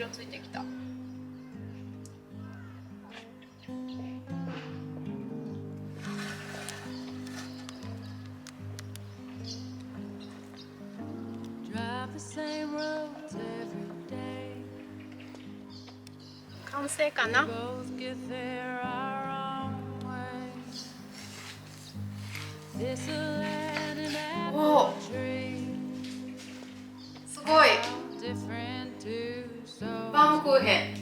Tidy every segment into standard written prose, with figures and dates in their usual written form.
色ついてきた。完成かな。おお、すごい。バームクーヘン。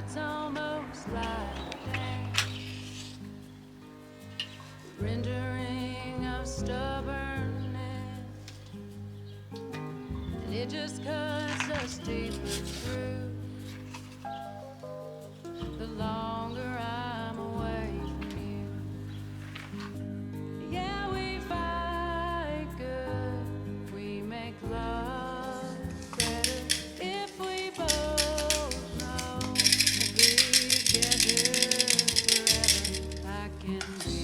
It's almost like rendering of stubbornness, and it just cuts us deeper through. The longer I'm away from you, yeah, we fight good, we make love better if we both know we'll be together forever. I can be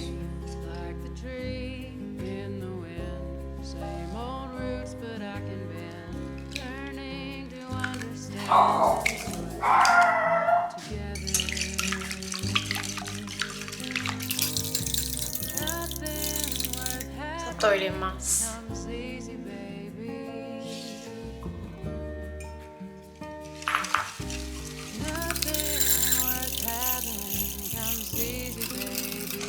like the tree in the wind, same old roots, but I can bend, learning to understand. Together, 砂糖入れます。 comes easy, baby. Nothing worth having comes easy, baby.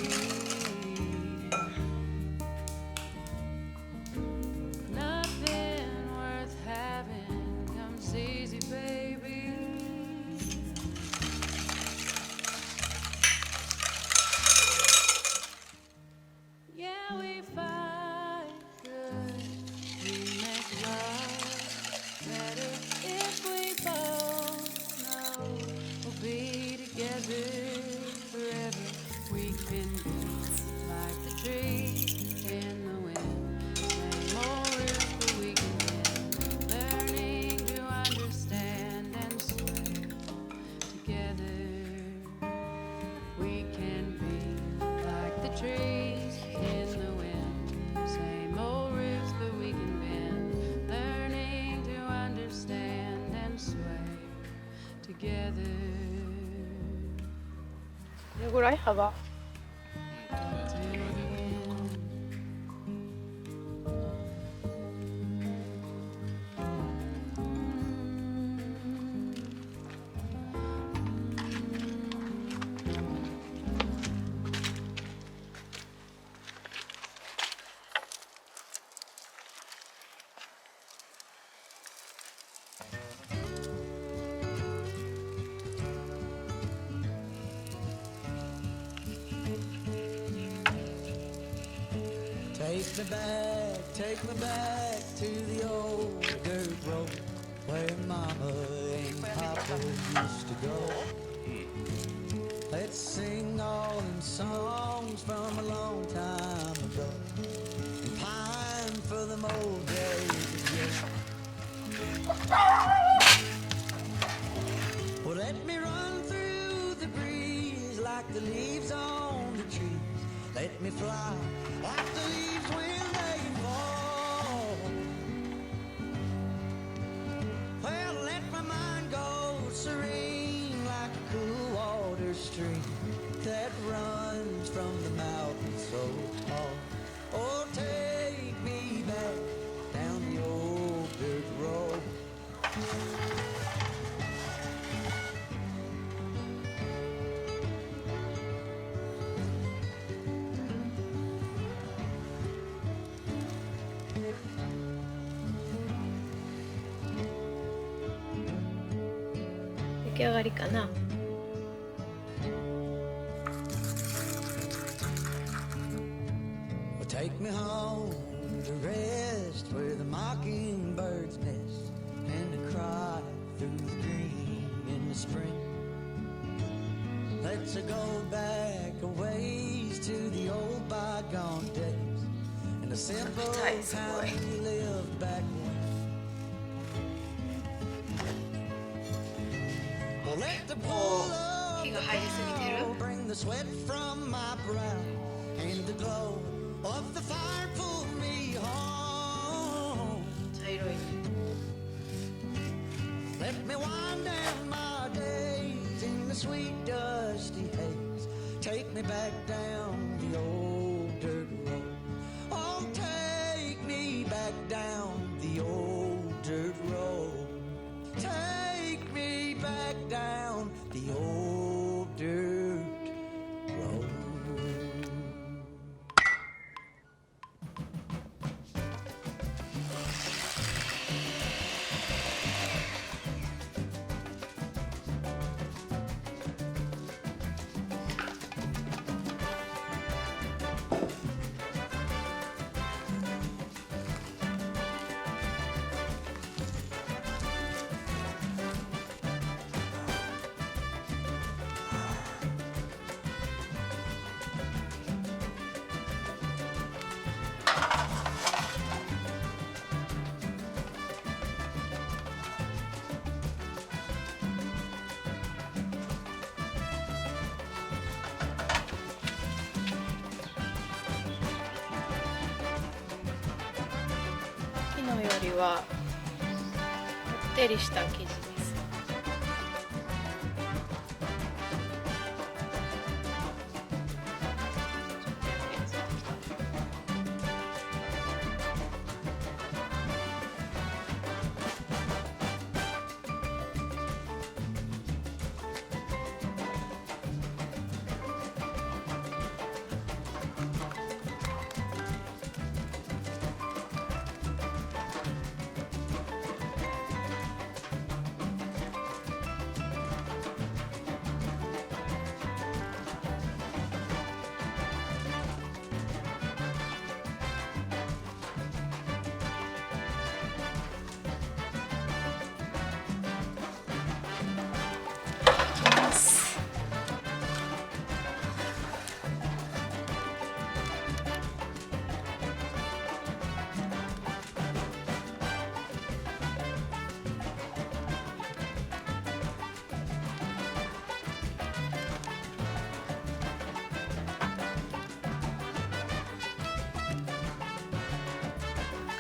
Nothing worth having comes easy, baby. Yeah, we fight good. We make love better if we both know we'll be together forever. We can be like the tree in the wind, same old roots, but we can bend, learning to understand and sway together. We can be like the trees in the wind, same old roots, but we can bend, learning to understand and sway together. これぐらい幅。 Take me back to the old dirt road where Mama and Papa used to go. Let's sing all them songs from a long time ago and pine for them old days again. Well, let me run through the breeze like the leaves on the trees. Let me fly like the leaves when they fall. Well, let my mind go serene like a cool water stream that runs from the mountain so tall. Oh, take me back down the old dirt road. me home to rest where the mockingbirds nest and they cry through the dream in the spring. Let's go back a ways to the old bygone days and the simple time we lived back when. Well, let the pull of the fire bring the sweat from my brow and the glow of the fire pull me home. 茶色い。 Let me wind down my days in the sweet dusty haze. Take me back down the old dirt road. Oh, take me back down the old dirt road. Take me back down the old dirt road. 昨日よりはこってりした生地です。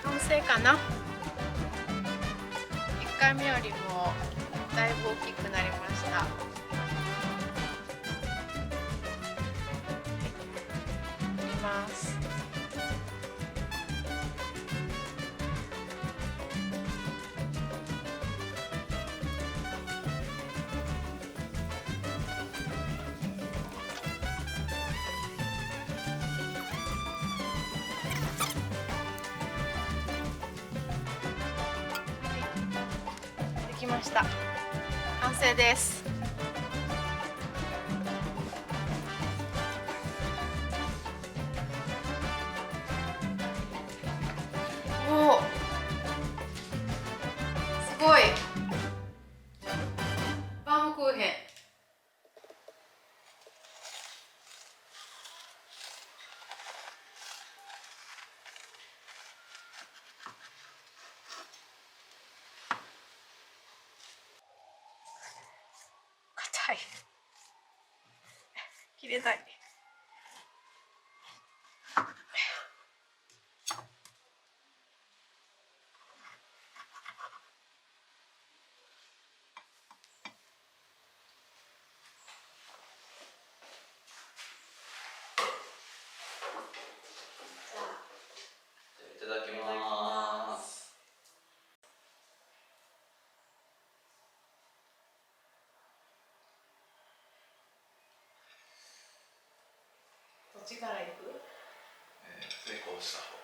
完成かな。1回目よりもだいぶ大きくなりました。見ます。できました。完成です。おお、すごい。バームクーヘン。硬い。切れない。いただきます。どっちからいく？成功した方。